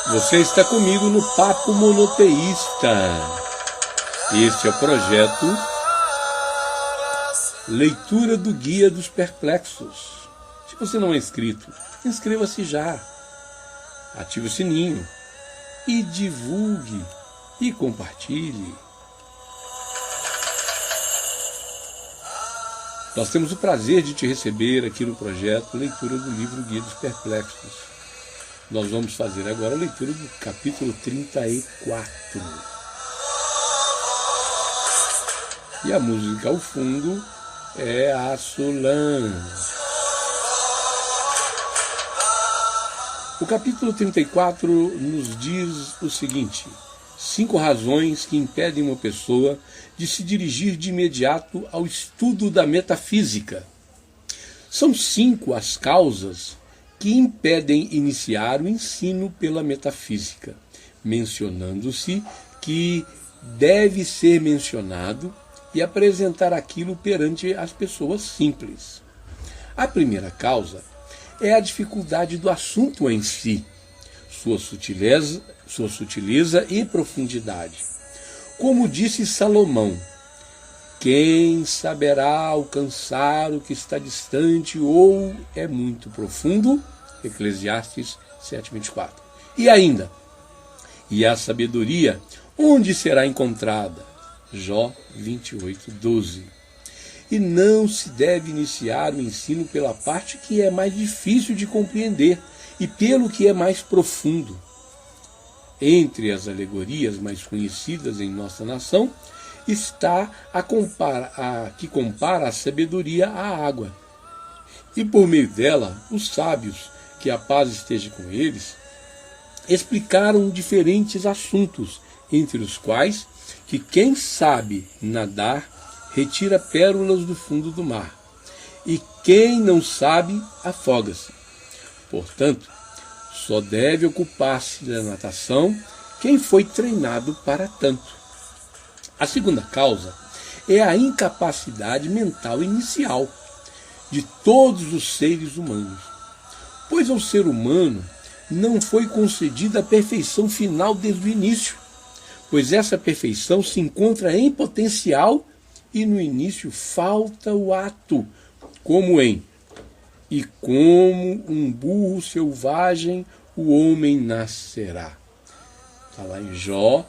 Você está comigo no Papo Monoteísta. Este é o projeto Leitura do Guia dos Perplexos. Se você não é inscrito, inscreva-se já. Ative o sininho e divulgue e compartilhe. Nós temos o prazer de te receber aqui no projeto Leitura do livro Guia dos Perplexos. Nós vamos fazer agora a leitura do capítulo 34. E a música ao fundo é a Solange. O capítulo 34 nos diz o seguinte: 5 razões que impedem uma pessoa de se dirigir de imediato ao estudo da metafísica. São 5 as causas que impedem iniciar o ensino pela metafísica, mencionando-se que deve ser mencionado e apresentar aquilo perante as pessoas simples. A primeira causa é a dificuldade do assunto em si, sua sutileza e profundidade. Como disse Salomão, quem saberá alcançar o que está distante ou é muito profundo? Eclesiastes 7:24. E ainda, e a sabedoria, onde será encontrada? Jó 28:12. E não se deve iniciar o ensino pela parte que é mais difícil de compreender e pelo que é mais profundo. Entre as alegorias mais conhecidas em nossa nação está a que compara a sabedoria à água. E por meio dela, os sábios, que a paz esteja com eles, explicaram diferentes assuntos, entre os quais que quem sabe nadar retira pérolas do fundo do mar, e quem não sabe afoga-se. Portanto, só deve ocupar-se da natação quem foi treinado para tanto. A segunda causa é a incapacidade mental inicial de todos os seres humanos, pois ao ser humano não foi concedida a perfeição final desde o início, pois essa perfeição se encontra em potencial e no início falta o ato, como em "E como um burro selvagem o homem nascerá". Está lá em Jó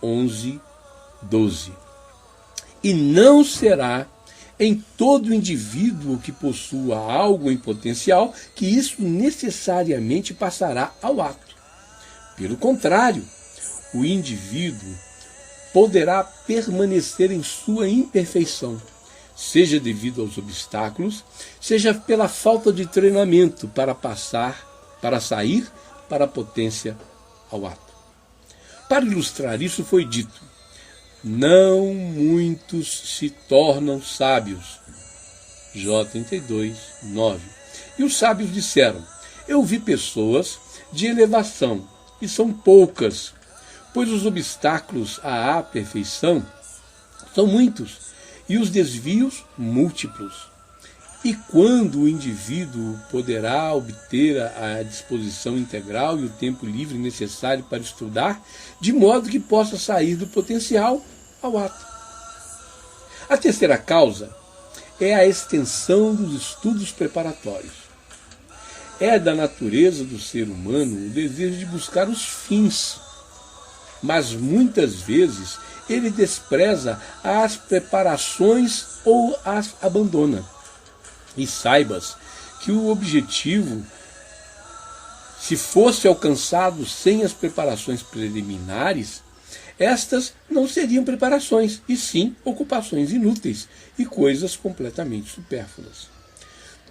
11:12. E não será em todo indivíduo que possua algo em potencial que isso necessariamente passará ao ato. Pelo contrário, o indivíduo poderá permanecer em sua imperfeição, seja devido aos obstáculos, seja pela falta de treinamento para sair para a potência ao ato. Para ilustrar isso foi dito: não muitos se tornam sábios. Jó 32:9. E os sábios disseram: eu vi pessoas de elevação, e são poucas, pois os obstáculos à perfeição são muitos, e os desvios múltiplos. E quando o indivíduo poderá obter a disposição integral e o tempo livre necessário para estudar, de modo que possa sair do potencial ao ato? A terceira causa é a extensão dos estudos preparatórios. É da natureza do ser humano o desejo de buscar os fins, mas muitas vezes ele despreza as preparações ou as abandona. E saibas que o objetivo, se fosse alcançado sem as preparações preliminares, estas não seriam preparações, e sim ocupações inúteis e coisas completamente supérfluas.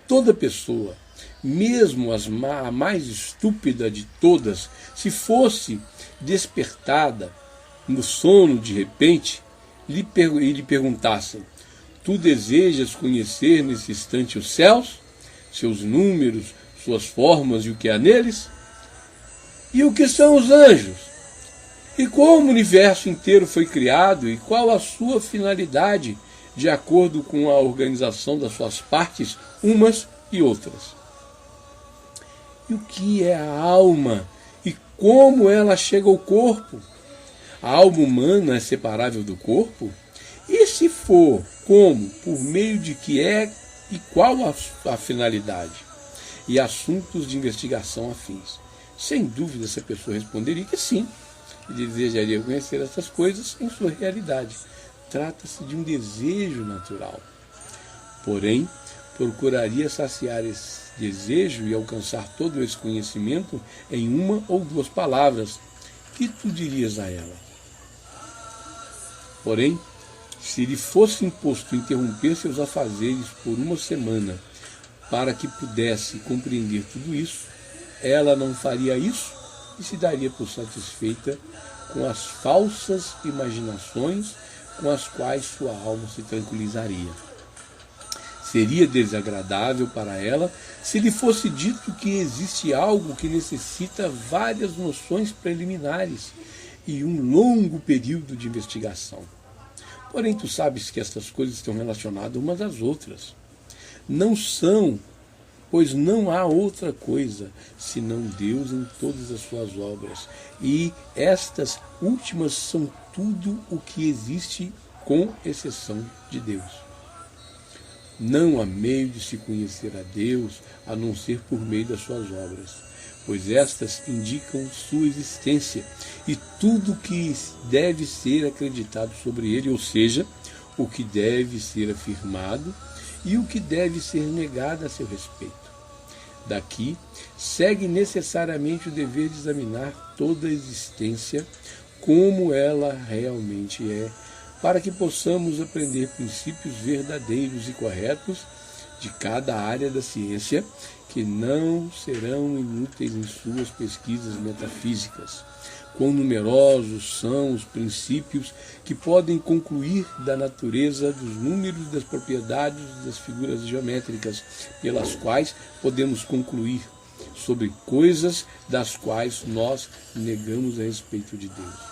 Toda pessoa, mesmo a mais estúpida de todas, se fosse despertada no sono de repente, lhe perguntassem: tu desejas conhecer nesse instante os céus, seus números, suas formas e o que há neles? E o que são os anjos? E como o universo inteiro foi criado e qual a sua finalidade, de acordo com a organização das suas partes, umas e outras? E o que é a alma? E E como ela chega ao corpo? A alma humana é separável do corpo? E se for, como? Por meio de que é e qual a finalidade? E assuntos de investigação afins. Sem dúvida, essa pessoa responderia que sim, e desejaria conhecer essas coisas em sua realidade. Trata-se de um desejo natural. Porém, procuraria saciar esse desejo e alcançar todo esse conhecimento em uma ou duas palavras. Que tu dirias a ela? Porém, se lhe fosse imposto interromper seus afazeres por uma semana para que pudesse compreender tudo isso, ela não faria isso e se daria por satisfeita com as falsas imaginações com as quais sua alma se tranquilizaria. Seria desagradável para ela se lhe fosse dito que existe algo que necessita várias noções preliminares e um longo período de investigação. Porém, tu sabes que estas coisas estão relacionadas umas às outras. Não são, pois não há outra coisa senão Deus em todas as suas obras. E estas últimas são tudo o que existe, com exceção de Deus. Não há meio de se conhecer a Deus a não ser por meio das suas obras, pois estas indicam sua existência e tudo o que deve ser acreditado sobre ele, ou seja, o que deve ser afirmado e o que deve ser negado a seu respeito. Daqui segue necessariamente o dever de examinar toda a existência como ela realmente é, para que possamos aprender princípios verdadeiros e corretos de cada área da ciência, que não serão inúteis em suas pesquisas metafísicas. Quão numerosos são os princípios que podem concluir da natureza dos números, das propriedades das figuras geométricas, pelas quais podemos concluir sobre coisas das quais nós negamos a respeito de Deus.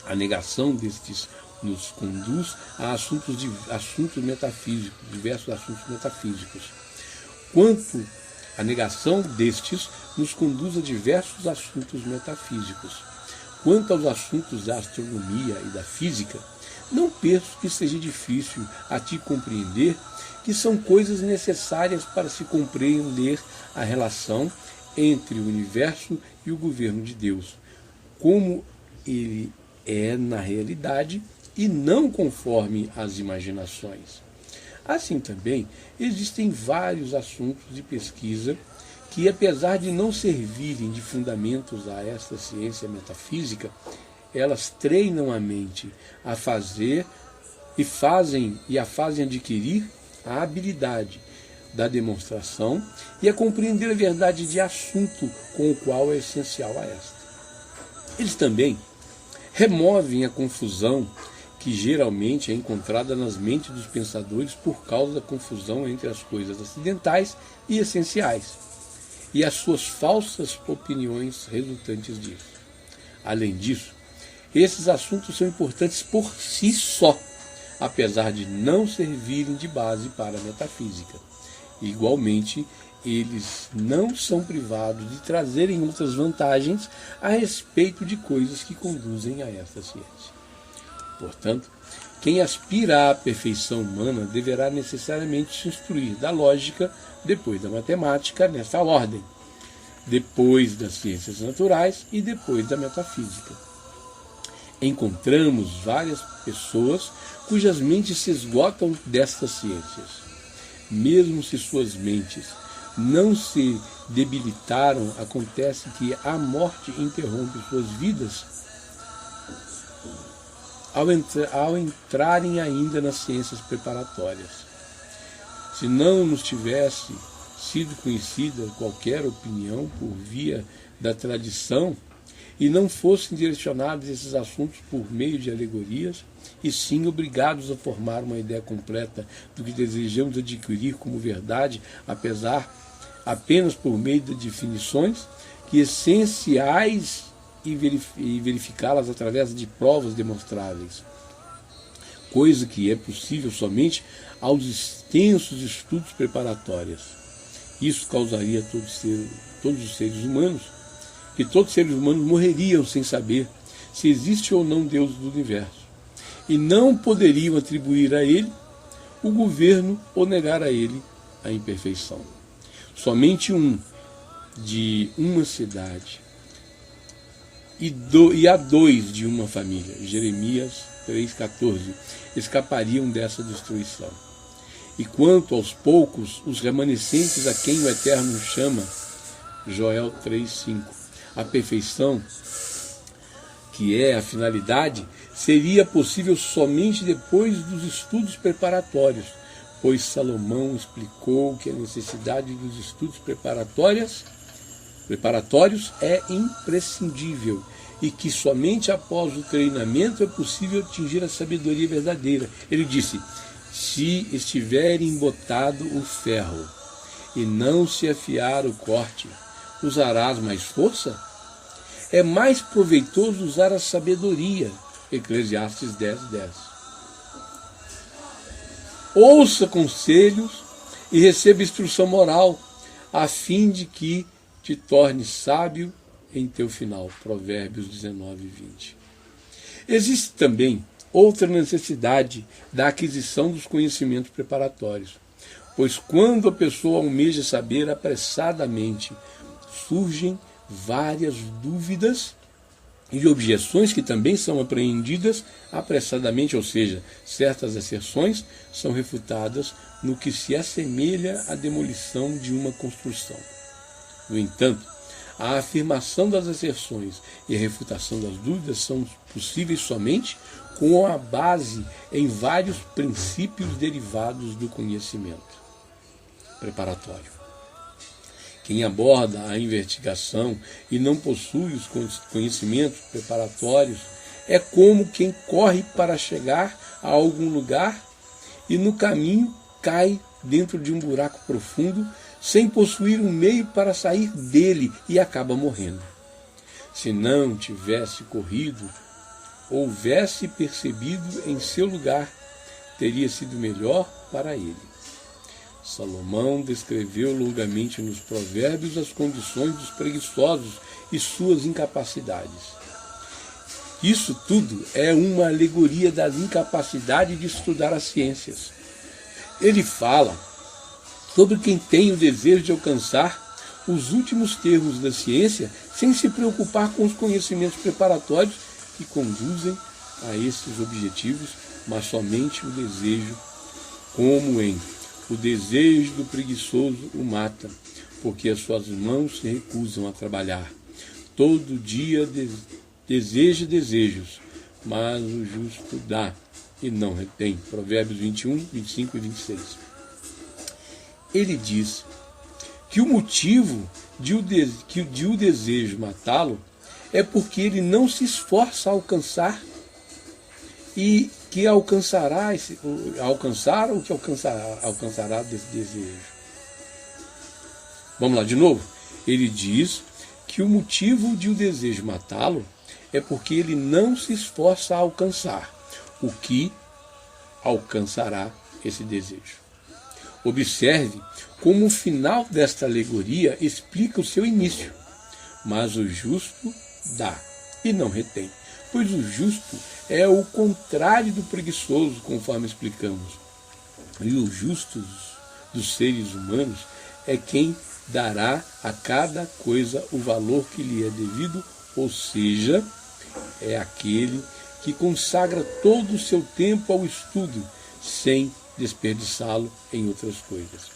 A negação destes nos conduz a assuntos metafísicos, diversos assuntos metafísicos. Quanto a negação destes nos conduz a diversos assuntos metafísicos. Quanto aos assuntos da astronomia e da física, não penso que seja difícil a ti compreender que são coisas necessárias para se compreender a relação entre o universo e o governo de Deus, como ele é na realidade e não conforme as imaginações. Assim também, existem vários assuntos de pesquisa que, apesar de não servirem de fundamentos a esta ciência metafísica, elas treinam a mente a fazer e a fazem adquirir a habilidade da demonstração e a compreender a verdade de assunto com o qual é essencial a esta. Eles também removem a confusão que geralmente é encontrada nas mentes dos pensadores por causa da confusão entre as coisas acidentais e essenciais, e as suas falsas opiniões resultantes disso. Além disso, esses assuntos são importantes por si só, apesar de não servirem de base para a metafísica. Igualmente, eles não são privados de trazerem outras vantagens a respeito de coisas que conduzem a esta ciência. Portanto, quem aspira à perfeição humana deverá necessariamente se instruir da lógica, depois da matemática, nessa ordem, depois das ciências naturais e depois da metafísica. Encontramos várias pessoas cujas mentes se esgotam destas ciências. Mesmo se suas mentes não se debilitaram, acontece que a morte interrompe suas vidas ao entrarem ainda nas ciências preparatórias. Se não nos tivesse sido conhecida qualquer opinião por via da tradição, e não fossem direcionados esses assuntos por meio de alegorias, e sim obrigados a formar uma ideia completa do que desejamos adquirir como verdade, apenas por meio de definições que essenciais e verificá-las através de provas demonstráveis, coisa que é possível somente aos extensos estudos preparatórios. Isso causaria a todos os seres humanos que todos os seres humanos morreriam sem saber se existe ou não Deus do universo, e não poderiam atribuir a ele o governo ou negar a ele a imperfeição. Somente um de uma cidade e a dois de uma família, Jeremias 3,14, escapariam dessa destruição. E quanto aos poucos, os remanescentes a quem o Eterno chama, Joel 3,5, a perfeição, que é a finalidade, seria possível somente depois dos estudos preparatórios, pois Salomão explicou que a necessidade dos estudos preparatórios é imprescindível e que somente após o treinamento é possível atingir a sabedoria verdadeira. Ele disse: se estiver embotado o ferro e não se afiar o corte, usarás mais força? É mais proveitoso usar a sabedoria. Eclesiastes 10:10. Ouça conselhos e receba instrução moral, a fim de que te torne sábio em teu final. Provérbios 19:20. Existe também outra necessidade da aquisição dos conhecimentos preparatórios, pois quando a pessoa almeja saber apressadamente, surgem várias dúvidas e objeções que também são apreendidas apressadamente, ou seja, certas asserções são refutadas no que se assemelha à demolição de uma construção. No entanto, a afirmação das asserções e a refutação das dúvidas são possíveis somente com a base em vários princípios derivados do conhecimento preparatório. Quem aborda a investigação e não possui os conhecimentos preparatórios é como quem corre para chegar a algum lugar e no caminho cai dentro de um buraco profundo sem possuir um meio para sair dele e acaba morrendo. Se não tivesse corrido, houvesse percebido em seu lugar, teria sido melhor para ele. Salomão descreveu longamente nos provérbios as condições dos preguiçosos e suas incapacidades. Isso tudo é uma alegoria da incapacidade de estudar as ciências. Ele fala sobre quem tem o desejo de alcançar os últimos termos da ciência sem se preocupar com os conhecimentos preparatórios que conduzem a esses objetivos, mas somente o desejo, como em o desejo do preguiçoso o mata, porque as suas mãos se recusam a trabalhar. Todo dia deseja desejos, mas o justo dá e não retém. Provérbios 21, 25 e 26. Ele diz que o motivo de o desejo matá-lo é porque ele não se esforça a alcançar e que alcançará o que alcançará desse desejo. Vamos lá de novo. Ele diz que o motivo de o desejo matá-lo é porque ele não se esforça a alcançar o que alcançará esse desejo. Observe como o final desta alegoria explica o seu início. Mas o justo dá e não retém, pois o justo é o contrário do preguiçoso, conforme explicamos. E o justo dos seres humanos é quem dará a cada coisa o valor que lhe é devido, ou seja, é aquele que consagra todo o seu tempo ao estudo, sem desperdiçá-lo em outras coisas.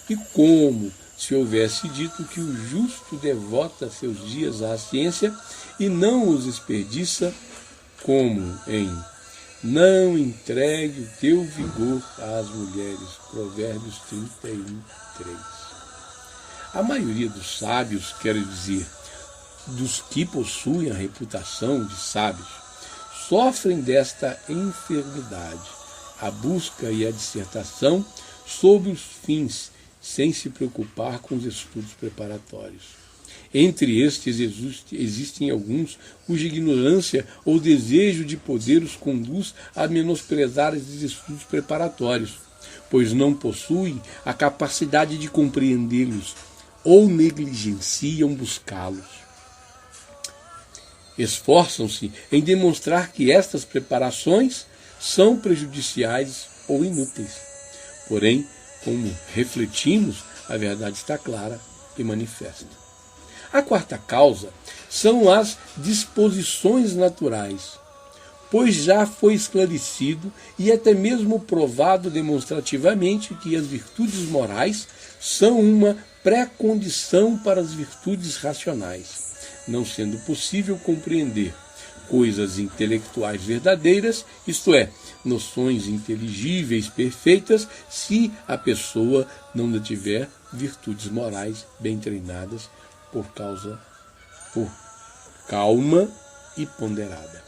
E como se houvesse dito que o justo devota seus dias à ciência e não os desperdiça, como em não entregue o teu vigor às mulheres. Provérbios 31, 3. A maioria dos sábios, quero dizer, dos que possuem a reputação de sábios, sofrem desta enfermidade, a busca e a dissertação sobre os fins, sem se preocupar com os estudos preparatórios. Entre estes existem alguns cuja ignorância ou desejo de poder os conduz a menosprezar esses estudos preparatórios, pois não possuem a capacidade de compreendê-los ou negligenciam buscá-los. esforçam-se em demonstrar que estas preparações são prejudiciais ou inúteis. Porém, como refletimos, a verdade está clara e manifesta. A quarta causa são as disposições naturais, pois já foi esclarecido e até mesmo provado demonstrativamente que as virtudes morais são uma pré-condição para as virtudes racionais, não sendo possível compreender coisas intelectuais verdadeiras, isto é, noções inteligíveis perfeitas, se a pessoa não tiver virtudes morais bem treinadas por calma e ponderada.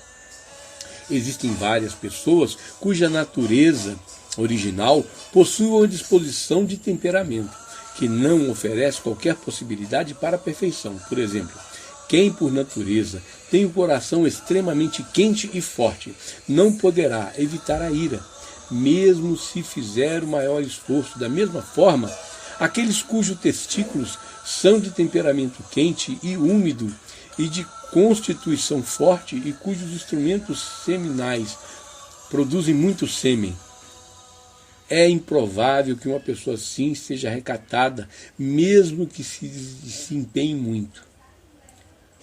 Existem várias pessoas cuja natureza original possui uma disposição de temperamento que não oferece qualquer possibilidade para a perfeição. Por exemplo, quem por natureza tem o coração extremamente quente e forte não poderá evitar a ira, mesmo se fizer o maior esforço. Da mesma forma, aqueles cujos testículos são de temperamento quente e úmido e de constituição forte e cujos instrumentos seminais produzem muito sêmen, é improvável que uma pessoa assim seja recatada, mesmo que se empenhe muito.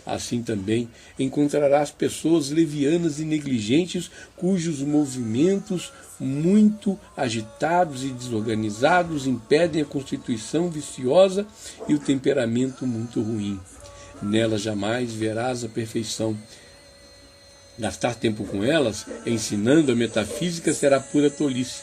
Assim também encontrarás pessoas levianas e negligentes cujos movimentos muito agitados e desorganizados impedem a constituição viciosa e o temperamento muito ruim. Nela jamais verás a perfeição. Gastar tempo com elas, ensinando a metafísica, será pura tolice,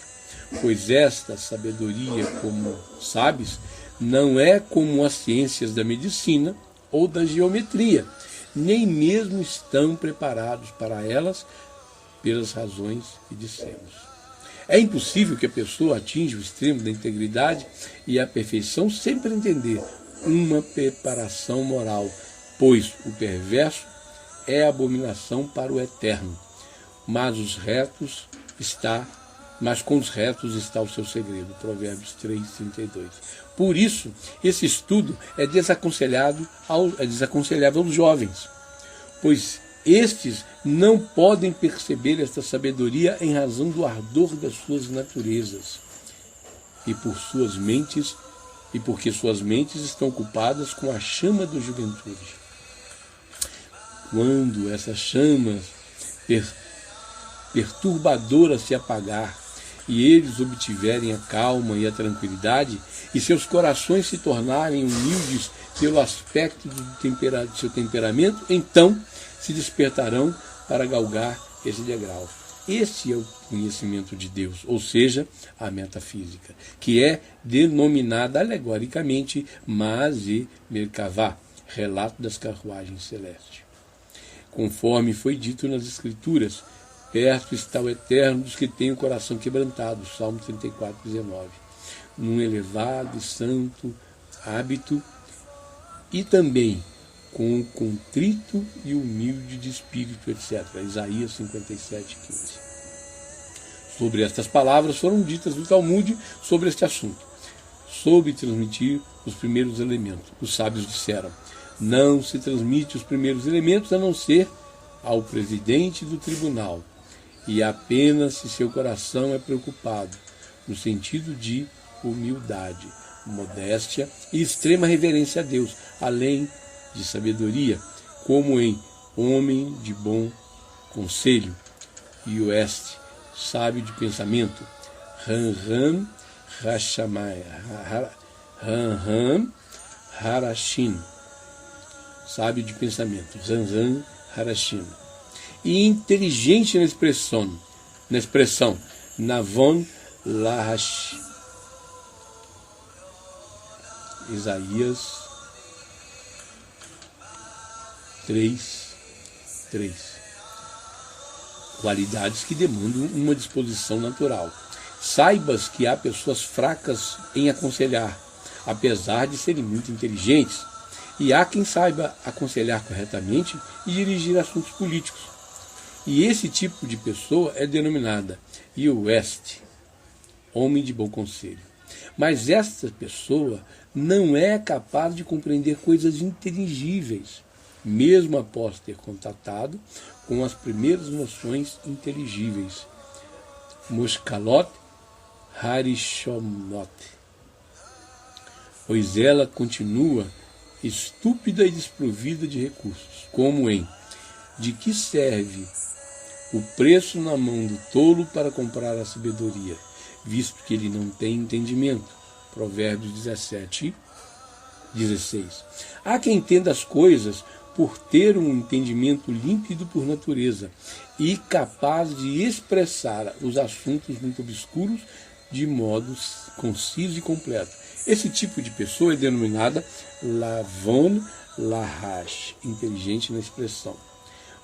pois esta sabedoria, como sabes, não é como as ciências da medicina ou da geometria, nem mesmo estão preparados para elas pelas razões que dissemos. É impossível que a pessoa atinja o extremo da integridade e a perfeição sem pretender uma preparação moral, pois o perverso é abominação para o eterno, mas com os retos está o seu segredo. Provérbios 3:32. Por isso, esse estudo é desaconselhável aos jovens, pois estes não podem perceber esta sabedoria em razão do ardor das suas naturezas e porque suas mentes estão ocupadas com a chama da juventude. Quando essa chama perturbadora se apagar e eles obtiverem a calma e a tranquilidade, e seus corações se tornarem humildes pelo aspecto de seu temperamento, então se despertarão para galgar esse degrau. Esse é o conhecimento de Deus, ou seja, a metafísica, que é denominada alegoricamente Maase Merkavá, relato das carruagens celestes. Conforme foi dito nas Escrituras, perto está o Eterno dos que têm o coração quebrantado, Salmo 34:19, num elevado e santo hábito, e também com o contrito e humilde de espírito, etc. Isaías 57:15. Sobre estas palavras foram ditas no Talmude sobre este assunto. Soube transmitir os primeiros elementos. Os sábios disseram: não se transmite os primeiros elementos a não ser ao presidente do tribunal, e apenas se seu coração é preocupado, no sentido de humildade, modéstia e extrema reverência a Deus, além de sabedoria, como em homem de bom conselho, e oeste, sábio de pensamento, Ranram Harashim, sábio de pensamento, Ranram Harashim, e inteligente na expressão Navon Lahash, Isaías 3:3. Qualidades que demandam uma disposição natural. Saibas que há pessoas fracas em aconselhar, apesar de serem muito inteligentes, e há quem saiba aconselhar corretamente e dirigir assuntos políticos. E esse tipo de pessoa é denominada Iueste, homem de bom conselho. Mas esta pessoa não é capaz de compreender coisas inteligíveis, mesmo após ter contatado com as primeiras noções inteligíveis. Moshkalot Harishomot. Pois ela continua estúpida e desprovida de recursos, como em de que serve o preço na mão do tolo para comprar a sabedoria, visto que ele não tem entendimento. Provérbios 17, 16. Há quem entenda as coisas por ter um entendimento límpido por natureza e capaz de expressar os assuntos muito obscuros de modo conciso e completo. Esse tipo de pessoa é denominada Lavon Lahash, inteligente na expressão,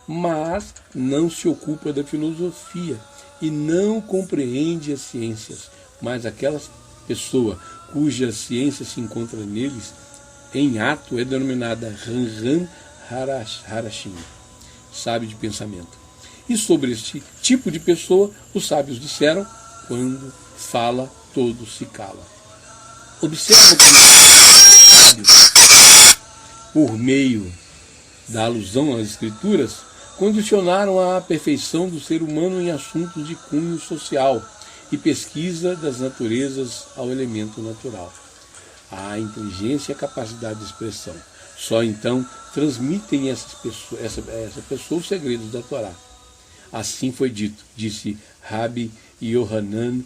mas não se ocupa da filosofia e não compreende as ciências, mas aquela pessoa cuja ciência se encontra neles em ato é denominada Ranran Harashim, sábio de pensamento. E sobre este tipo de pessoa, os sábios disseram, quando fala, todo se cala. Observa como os sábios, por meio da alusão às Escrituras, condicionaram a perfeição do ser humano em assuntos de cunho social e pesquisa das naturezas ao elemento natural. A inteligência e a capacidade de expressão. Só então transmitem essa pessoa os segredos da Torá. Assim foi dito, disse Rabi Yohanan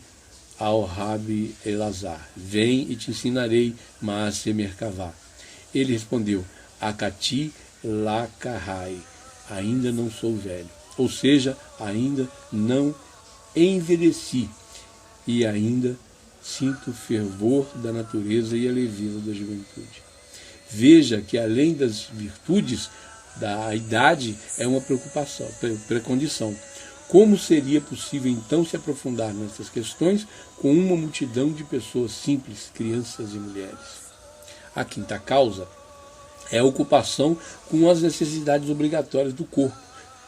ao Rabi Elazar: vem e te ensinarei Maaseh Merkavá. Ele respondeu: Akati Lakahai, ainda não sou velho, ou seja, ainda não envelheci e ainda sinto o fervor da natureza e a leveza da juventude. Veja que além das virtudes da idade é uma preocupação, precondição. Como seria possível então se aprofundar nessas questões com uma multidão de pessoas simples, crianças e mulheres? A quinta causa é a ocupação com as necessidades obrigatórias do corpo,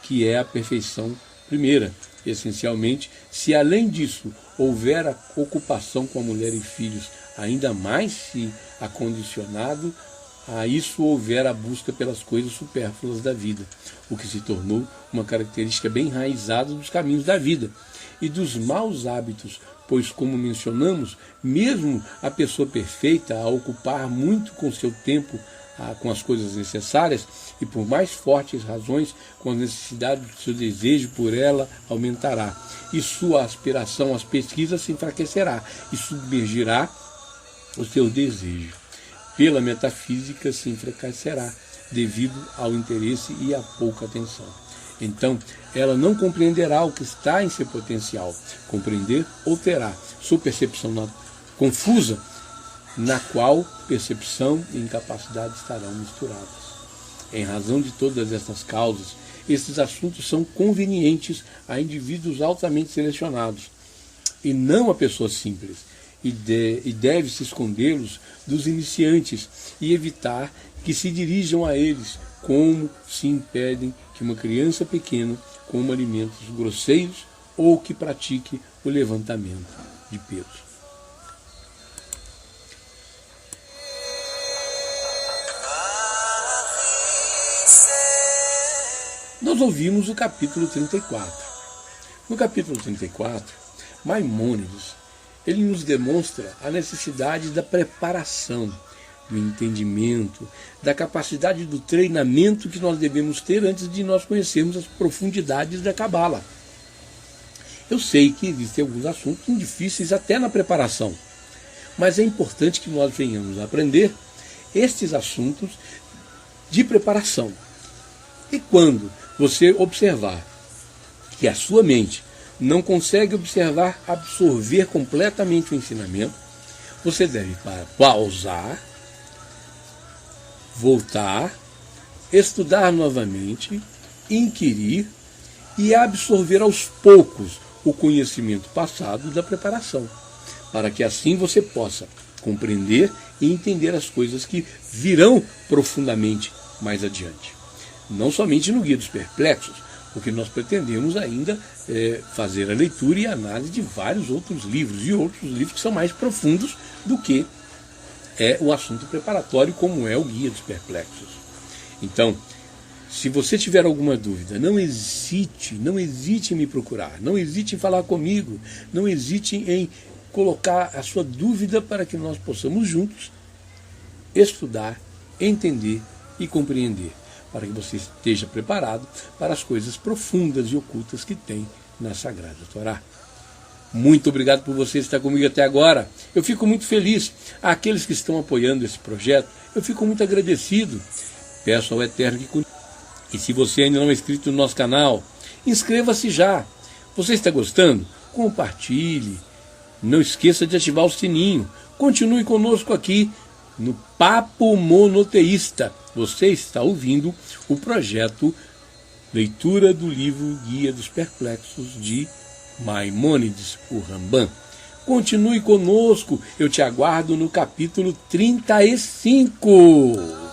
que é a perfeição primeira. Essencialmente, se além disso houver a ocupação com a mulher e filhos, ainda mais se acondicionado a isso houver a busca pelas coisas supérfluas da vida, o que se tornou uma característica bem enraizada dos caminhos da vida e dos maus hábitos, pois, como mencionamos, mesmo a pessoa perfeita, a ocupar muito com seu tempo com as coisas necessárias e por mais fortes razões, com a necessidade do seu desejo por ela aumentará, e sua aspiração às pesquisas se enfraquecerá e submergirá o seu desejo. Pela metafísica se enfraquecerá devido ao interesse e à pouca atenção. Então, ela não compreenderá o que está em seu potencial compreender ou terá sua percepção confusa, na qual percepção e incapacidade estarão misturadas. Em razão de todas estas causas, estes assuntos são convenientes a indivíduos altamente selecionados, e não a pessoas simples, e deve-se escondê-los dos iniciantes e evitar que se dirijam a eles, como se impedem que uma criança pequena coma alimentos grosseiros ou que pratique o levantamento de peso. Nós ouvimos o capítulo 34. No capítulo 34, Maimônides ele nos demonstra a necessidade da preparação, do entendimento, da capacidade do treinamento que nós devemos ter antes de nós conhecermos as profundidades da Cabala. Eu sei que existem alguns assuntos difíceis até na preparação, mas é importante que nós venhamos a aprender estes assuntos de preparação. E quando você observar que a sua mente não consegue absorver completamente o ensinamento, você deve pausar, voltar, estudar novamente, inquirir e absorver aos poucos o conhecimento passado da preparação, para que assim você possa compreender e entender as coisas que virão profundamente mais adiante. Não somente no Guia dos Perplexos, porque nós pretendemos ainda fazer a leitura e a análise de vários outros livros, e outros livros que são mais profundos do que o assunto preparatório, como é o Guia dos Perplexos. Então, Se você tiver alguma dúvida, não hesite em me procurar, não hesite em falar comigo, não hesite em colocar a sua dúvida para que nós possamos juntos estudar, entender e compreender, para que você esteja preparado para as coisas profundas e ocultas que tem na Sagrada Torá. Muito obrigado por você estar comigo até agora. Eu fico muito feliz. Àqueles que estão apoiando esse projeto, eu fico muito agradecido. Peço ao Eterno que continue. E se você ainda não é inscrito no nosso canal, inscreva-se já. Você está gostando? Compartilhe. Não esqueça de ativar o sininho. Continue conosco aqui no Papo Monoteísta. Você está ouvindo o projeto Leitura do livro Guia dos Perplexos de Maimônides, o Rambam. Continue conosco, eu te aguardo no capítulo 35.